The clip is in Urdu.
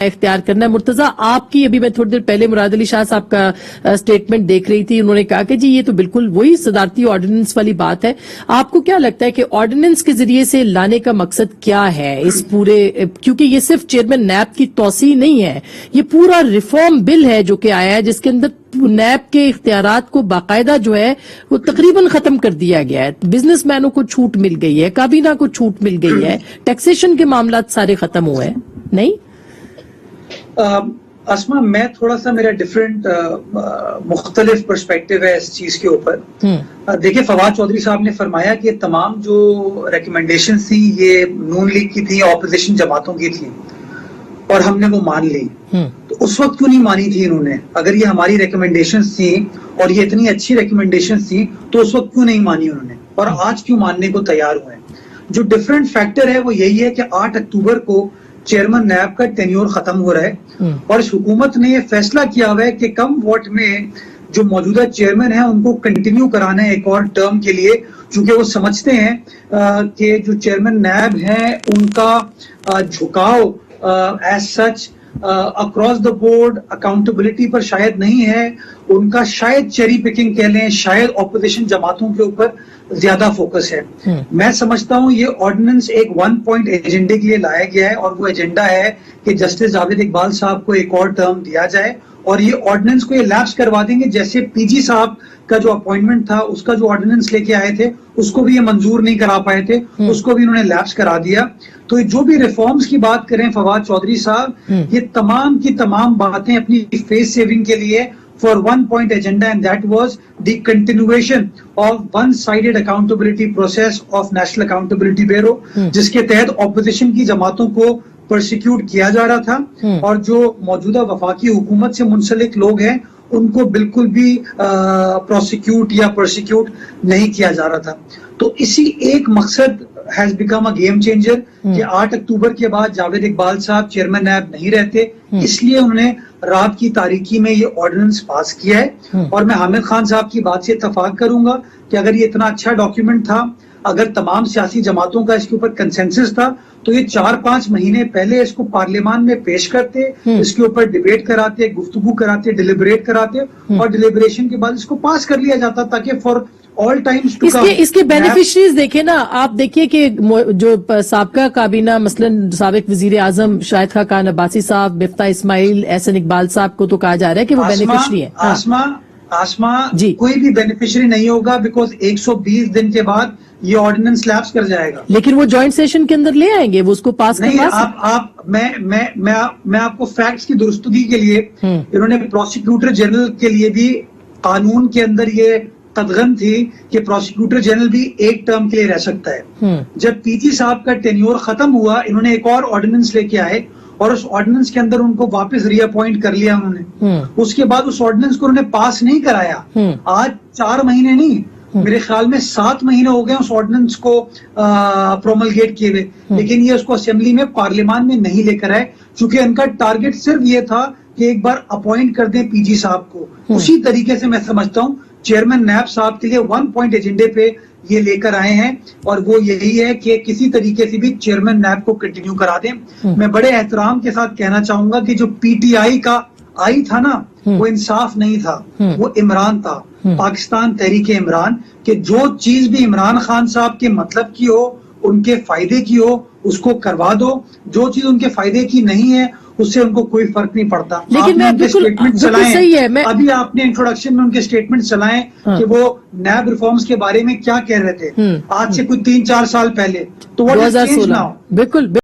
اختیار کرنا ہے. مرتضیٰ آپ کی ابھی میں تھوڑی دیر پہلے مراد علی شاہ صاحب کا اسٹیٹمنٹ دیکھ رہی تھی. انہوں نے کہا کہ جی یہ تو بالکل وہی صدارتی آرڈیننس والی بات ہے. آپ کو کیا لگتا ہے کہ آرڈیننس کے ذریعے سے لانے کا مقصد کیا ہے اس پورے, کیونکہ یہ صرف چیئرمین نیب کی توسیع نہیں ہے, یہ پورا ریفارم بل ہے جو کہ آیا ہے جس کے اندر نیب کے اختیارات کو باقاعدہ جو ہے وہ تقریباً ختم کر دیا گیا ہے. بزنس مینوں کو چھوٹ مل گئی ہے, کابینہ کو چھوٹ مل گئی ہے, ٹیکسیشن کے معاملات سارے ختم ہوئے ہیں. نہیں اسما, میں تھوڑا سا میرا ڈفرینٹ مختلف پرسپیکٹو ہے اس چیز کے اوپر. دیکھیں, فواد چودھری صاحب نے فرمایا کہ تمام جو ریکمنڈیشنز تھی یہ نون لیگ کی تھی, اپوزیشن جماعتوں کی تھی, اور ہم نے وہ مان لی. تو اس وقت کیوں نہیں مانی تھی انہوں نے؟ اگر یہ ہماری ریکمنڈیشنز تھی اور یہ اتنی اچھی ریکمنڈیشنز تھی تو اس وقت کیوں نہیں مانی انہوں نے, اور آج کیوں ماننے کو تیار ہوئے ہیں؟ جو ڈفرینٹ فیکٹر ہے وہ یہی ہے کہ 8 اکتوبر کو چیئرمین نیب کا ٹینیور ختم ہو رہا ہے, اور اس حکومت نے یہ فیصلہ کیا ہوا ہے کہ کم ووٹ میں جو موجودہ چیئرمین ہیں ان کو کنٹینیو کرانا ہے ایک اور ٹرم کے لیے, چونکہ وہ سمجھتے ہیں کہ جو چیئرمین نیب ہیں ان کا جھکاؤ as such across the board accountability پر شاید نہیں ہے, ان کا شاید چیری پکنگ کہہ لیں, شاید اپوزیشن جماعتوں کے اوپر زیادہ فوکس ہے. میں سمجھتا ہوں یہ آرڈیننس ایک 1 پوائنٹ ایجنڈے کے لیے لایا گیا ہے, اور وہ ایجنڈا ہے کہ جسٹس جاوید اقبال صاحب کو ایک اور ٹرم دیا جائے, اور یہ آرڈیننس کو یہ لیپس کروا دیں گے. جیسے پی جی صاحب کا جو اپوائنٹمنٹ تھا اس کا جو آرڈیننس لے کے آئے تھے اس کو بھی یہ منظور نہیں کرا پائے تھے, اس کو بھی انہوں نے لیپس کرا دیا. تو جو بھی ریفارمز کی بات کریں فواد چودھری صاحب, یہ تمام کی تمام باتیں اپنی فیس سیونگ کے لیے for 1 point agenda, and that was the continuation of one-sided accountability process of National Accountability Bureau, جس کے تحت اپوزیشن کی جماعتوں کو پرسیکیوٹ کیا جا رہا تھا, اور جو موجودہ وفاقی حکومت سے منسلک لوگ ہیں ان کو بالکل بھی پروسیکیوٹ یا پرسیکیوٹ نہیں کیا جا رہا تھا. تو اسی ایک مقصد has become a game changer کہ 8 اکتوبر کے بعد جاوید اقبال صاحب چیئرمین نیب نہیں رہتے, اس لیے انہوں نے رات کی تاریکی میں یہ آرڈیننس پاس کیا ہے. اور میں حامد خان صاحب کی بات سے اتفاق کروں گا کہ اگر یہ اتنا اچھا ڈاکیومنٹ تھا, اگر تمام سیاسی جماعتوں کا اس کے اوپر کنسنسس تھا, تو یہ 4-5 مہینے پہلے اس کو پارلیمان میں پیش کرتے, اس کے اوپر ڈیبیٹ کراتے, گفتگو کراتے, ڈیلیبریٹ کراتے, اور ڈیلیبریشن کے بعد اس کو پاس کر لیا جاتا, تاکہ for all times to come اس کے بینیفیشریز دیکھیں نا آپ. دیکھیے کہ جو سابقہ کابینہ مثلاً سابق وزیر اعظم شاہد خاقان عباسی صاحب, مفتاح اسماعیل, احسن اقبال صاحب کو تو کہا جا رہا ہے کہ وہ بینیفیشری ہیں. آسما کوئی بھی بینیفیشری نہیں ہوگا, بیکاز 120 دن کے بعد یہ آرڈیننس لیپس کر جائے گا. لیکن وہ جوائنٹ سیشن کے اندر لے آئیں گے, وہ اس کو پاس کروا سکتے. میں آپ کو فیکٹس کی درستگی کے لیے, انہوں نے پروسیکیوٹر جنرل کے لیے بھی قانون کے اندر یہ قدغن تھی کہ پروسیکیوٹر جنرل بھی ایک ٹرم کے لیے رہ سکتا ہے. جب پی جی صاحب کا ٹینیور ختم ہوا, انہوں نے ایک اور آرڈیننس لے کے آئے, اور اس آرڈیننس کے اندر ان کو واپس ری اپوائنٹ کر لیا انہوں نے. اس کے بعد اس آرڈیننس کو انہوں نے پاس نہیں کرایا. آج 4 مہینے نہیں, میرے خیال میں 7 مہینے ہو گئے اس آرڈیننس کو پروملگیٹ کیے ہوئے, لیکن یہ اس کو اسمبلی میں پارلیمان میں نہیں لے کر آئے, چونکہ ان کا ٹارگٹ صرف یہ تھا کہ ایک بار اپوائنٹ کر دیں پی جی صاحب کو. اسی طریقے سے میں سمجھتا ہوں چیئرمین نیب صاحب کے لیے 1 پوائنٹ ایجنڈے پہ یہ لے کر آئے ہیں, اور وہ یہی ہے کہ کسی طریقے سے بھی چیئرمین نیب کو کنٹینیو کرا دیں. میں بڑے احترام کے ساتھ کہنا چاہوں گا کہ جو پی ٹی آئی کا آئی تھا نا, وہ انصاف نہیں تھا, وہ عمران تھا, پاکستان تحریک عمران, کہ جو چیز بھی عمران خان صاحب کے مطلب کی ہو, ان کے فائدے کی ہو, اس کو کروا دو. جو چیز ان کے فائدے کی نہیں ہے اس سے ان کو کوئی فرق نہیں پڑتا. لیکن میں ابھی آپ نے انٹروڈکشن میں ان کے سٹیٹمنٹ چلائیں کہ وہ نیب ریفارمز کے بارے میں کیا کہہ رہے تھے, آج سے کوئی 3-4 سال پہلے. تو 2016 بالکل